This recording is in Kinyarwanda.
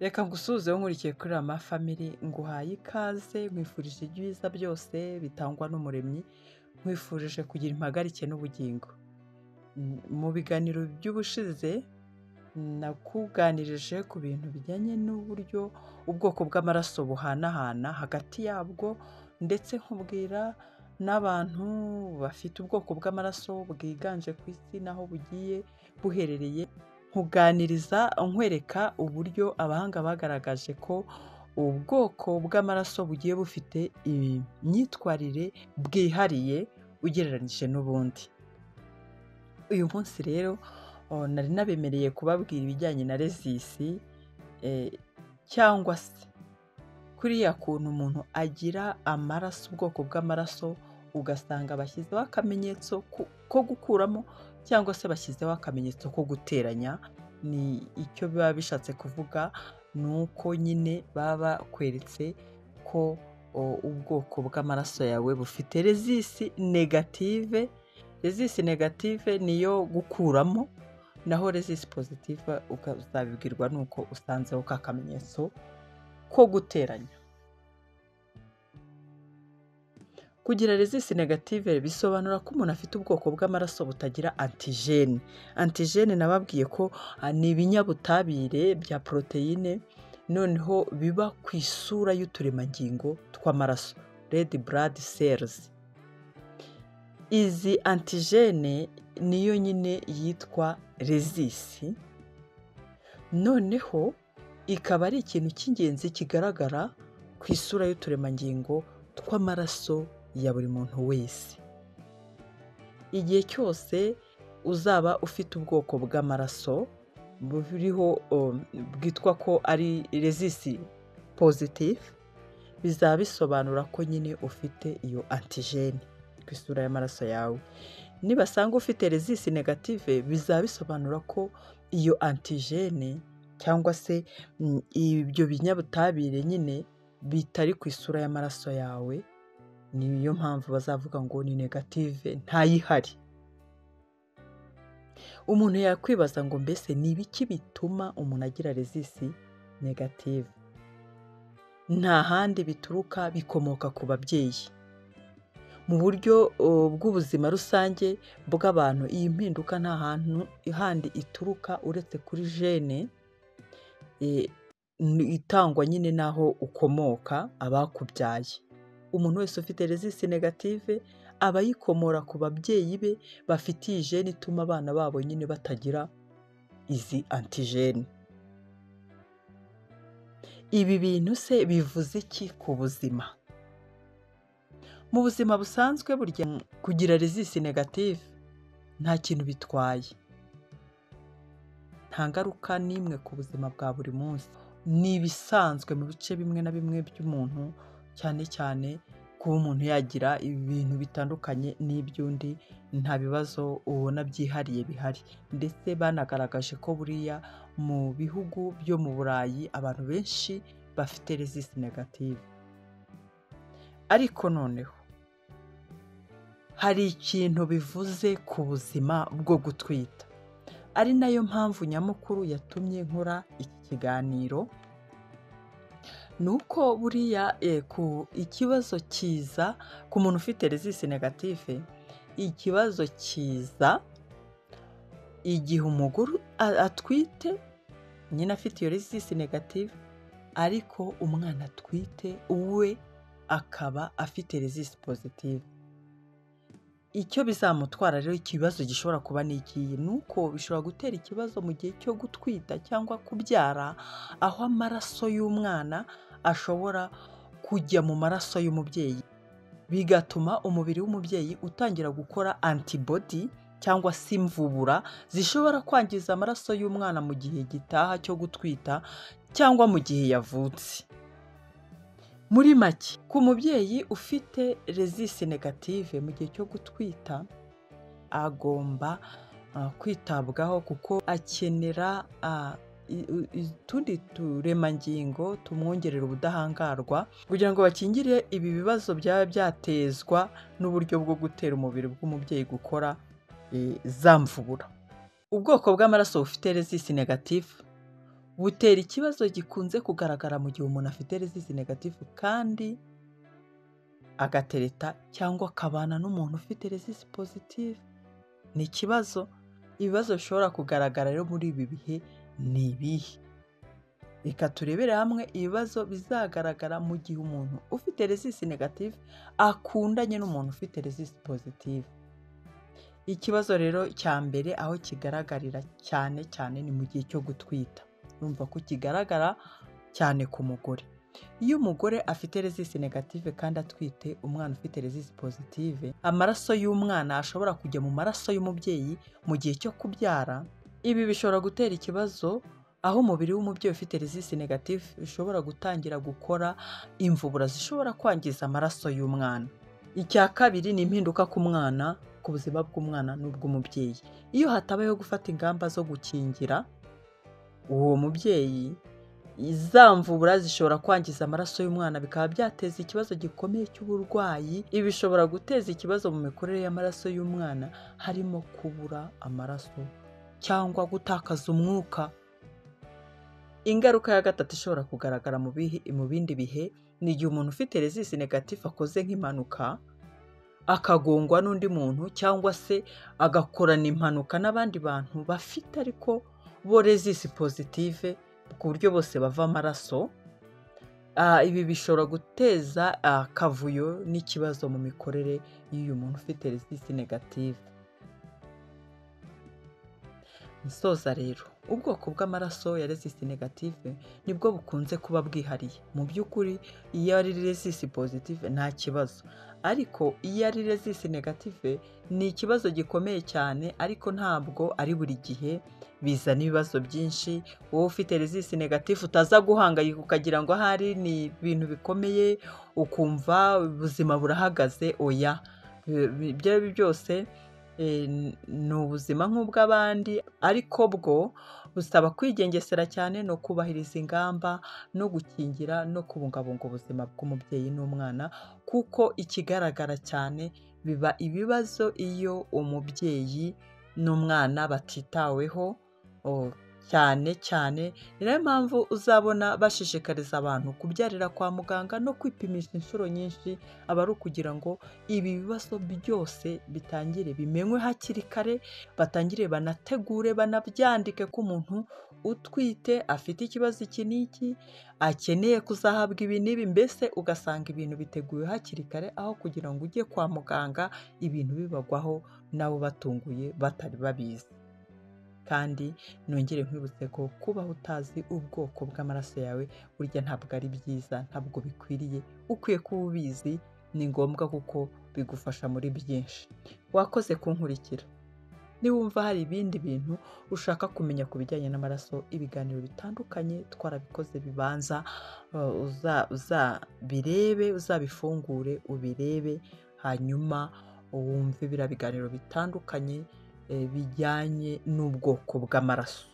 Reka ngusuhuzeho nkurikiye kuri Rama Family, nguhaye ikaze, nkwifurije ibyiza byose bitangwa n'Umuremyi, nkwifurije kugira impagarike n'ubugingo. Mu biganiro by'ubushize nakuganirije ku bintu bijyanye n'uburyo ubwoko bw'amaraso buhanahana hagati yabwo, ndetse nkubwira n'abantu bafite ubwoko bw'amaraso bwiganje ku isi n'aho bugiye buherereye, nkuganiriza nkwereka uburyo abahanga bagaragaje ko ubwoko bw'amaraso bugiye bufite imyitwarire bwihariye ugereranyije n'ubundi. Uyu munsi rero nari nabemereye kubabwira ibijyanye na rezisi, cyangwa se kuriya kuntu umuntu agira amaraso, ubwoko bw'amaraso ugasanga bashyizeho akamenyetso ko gukuramo cyangwa se bashyizeho akamenyetso ko guteranya. Ni icyo biba bishatse kuvuga, ni uko nyine baba bakweretse ko ubwoko bw'amaraso yawe bufite rezisi negative. Rezisi negative niyo gukuramo, naho rezisi positive ukazabibwirwa nuko usanzeho ka kamenyetso ko guteranya. Kugira rezisi negative bisobanura ko umuntu afite ubwoko bw'amaraso butagira antigene. Antigene nababwiye ko ni ibinyabutabire bya poroteyine, noneho biba ku isura y'uturemangingo tw'amaraso, red blood cells. Izi antigene niyo nyine yitwa rezisi, noneho ikaba ari ikintu cy'ingenzi kigaragara ku isura y'uturemangingo tw'amaraso ya buri muntu wese. Igihe cyose uzaba ufite ubwoko bw'amaraso buriho bwitwa ko ari rezisi positive, bizaba bisobanura ko nyine ufite iyo antigene ku isura y'amaraso yawe. Nibasanga ufite rezisi negative, bizaba bisobanura ko iyo antigene cyangwa se ibyo binyabutabire nyine bitari ku isura y'amaraso yawe. Niyo mpamvu bazavuga ngo ni negative, ntayihari. Umuntu yakwibaza ngo mbese ni ibiki bituma umuntu agira rezisi negative? Nta handi bituruka, bikomoka ku babyeyi. Mu buryo bw'ubuzima rusange bw'abantu, iyi mpinduka nta hantu handi ituruka uretse kuri jene itangwa nyine n'aho ukomoka, abakubyaye. Umuntu wese ufite rezisi negative aba yikomora ku babyeyi be bafite iyi jene ituma abana babo nyine batagira izi antigene. Ibi bintu se bivuze iki ku buzima? Mu buzima busanzwe burya kugira rezisi negative nta kintu bitwaye, nta ngaruka n'imwe ku buzima bwa buri munsi. Ni ibisanzwe mu bice bimwe na bimwe by'umuntu, cyane cyane kuba umuntu yagira ibintu bitandukanye n'iby'undi, nta bibazo ubona byihariye bihari. Ndetse banagaragaje ko buriya mu bihugu byo mu Burayi abantu benshi bafite rezisi negative. Ariko noneho hari ikintu bivuze ku buzima bwo gutwita, ari nayo mpamvu nyamukuru yatumye nkora iki kiganiro. Ni uko buriya ku ikibazo kiza ku muntu ufite rezisi negative, ikibazo kiza igihe umugore atwite nyine afite iyo rezisi negative, ariko umwana atwite we akaba afite rezisi positive. Icyo bizamutwara rero, ikibazo gishobora kuba ni ikihe? Ni uko bishobora gutera ikibazo mu gihe cyo gutwita cyangwa kubyara, aho amaraso y'umwana ashobora kujya mu maraso y'umubyeyi, bigatuma umubiri w'umubyeyi utangira gukora antibody cyangwa se imvubura zishobora kwangiza amaraso y'umwana mu gihe gitaha cyo gutwita cyangwa mu gihe yavutse. Muri make, ku mubyeyi ufite rezisi negative mu gihe cyo gutwita, agomba kwitabwaho kuko akenera utundi turemangingo tumwongerera ubudahangarwa kugira ngo bakingire ibi bibazo byaba byatezwa n'uburyo bwo gutera umubiri bw'umubyeyi gukora za mvubura. Ubwoko bw'amaraso bufite rezisi negative butera ikibazo gikunze kugaragara mu gihe umuntu afite resisi negatifu kandi agatereta cyangwa akabana n'umuntu ufite resisi pozitifu. Ni ikibazo. Ibibazo bishobora kugaragara rero muri ibi bihe ni ibihe? Reka turebere hamwe ibibazo bizagaragara mu gihe umuntu ufite resisi negatifu akundanye n'umuntu ufite resisi pozitifu. Ikibazo rero cya mbere aho kigaragarira cyane cyane ni mu gihe cyo gutwita. Urumva ko kigaragara cyane ku mugore. Iyo umugore afite resisi negative kandi atwite umwana ufite resisi positive, amaraso y'umwana ashobora kujya mu maraso y'umubyeyi mu gihe cyo kubyara. Ibi bishobora gutera ikibazo aho umubiri w'umubyeyi ufite resisi negative ushobora gutangira gukora imvubura zishobora kwangiza amaraso y'umwana. Icya kabiri ni impinduka ku mwana, ku buzima bw'umwana n'ubw'umubyeyi. Iyo hatabayeho gufata ingamba zo gukingira uwo mubyeyi, za mvubura zishobora kwangiza amaraso y'umwana bikaba byateza ikibazo gikomeye cy'uburwayi. Ibi bishobora guteza ikibazo mu mikorere y'amaraso y'umwana, harimo kubura amaraso cyangwa gutakaza umwuka. Ingaruka ya gatatu ishobora kugaragara mu bindi bihe ni igihe umuntu ufite resisi negatifu akoze nk'impanuka, akagongwa n'undi muntu cyangwa se agakorana impanuka n'abandi bantu bafite ariko bo resisi pozitive ku buryo bose bava amaraso. Ibi bishobora guteza akavuyo n'ikibazo mu mikorere y'uyu muntu ufite resisi negative. Nsoza rero, ubwoko bw'amaraso ya resisi negative nibwo bukunze kuba bwihariye. Mu by'ukuri iyo ari resisi positive nta kibazo, ariko iyo ari resisi negative ni ikibazo gikomeye cyane, ariko ntabwo ari buri gihe bizana ibibazo byinshi. Wowe ufite resisi negative utaza guhangayika ukagira ngo ahari ni ibintu bikomeye ukumva ubuzima burahagaze. Oya, ibyo byose ni ubuzima nk'ubw'abandi, ariko bwo busaba kwigengesera cyane no kubahiriza ingamba no gukingira no kubungabunga ubuzima bw'umubyeyi n'umwana, kuko ikigaragara cyane biba ibibazo iyo umubyeyi n'umwana batitaweho cyane cyane. Ni nayo mpamvu uzabona bashishikariza abantu kubyarira kwa muganga no kwipimisha inshuro nyinshi, aba ari ukugira ngo ibi bibazo byose bitangire bimenywe hakiri kare, batangire banategure banabyandike ko umuntu utwite afite ikibazo iki n'iki, akeneye kuzahabwa ibi n'ibi. Mbese ugasanga ibintu biteguye hakiri kare, aho kugira ngo ujye kwa muganga ibintu bibagwaho nabo batunguye batari babizi. Kandi nongere nkwibutse ko kubaho utazi ubwoko bw'amaraso yawe burya ntabwo ari byiza, ntabwo bikwiriye. Ukwiye kuba ubizi, ni ngombwa kuko bigufasha muri byinshi. Wakoze kunkurikira. Niwumva hari ibindi bintu ushaka kumenya ku bijyanye n'amaraso, ibiganiro bitandukanye twarabikoze bibanza, uzabirebe, uzabifungure ubirebe, hanyuma wumve biriya biganiro bitandukanye bijyanye n'ubwoko bw'amaraso.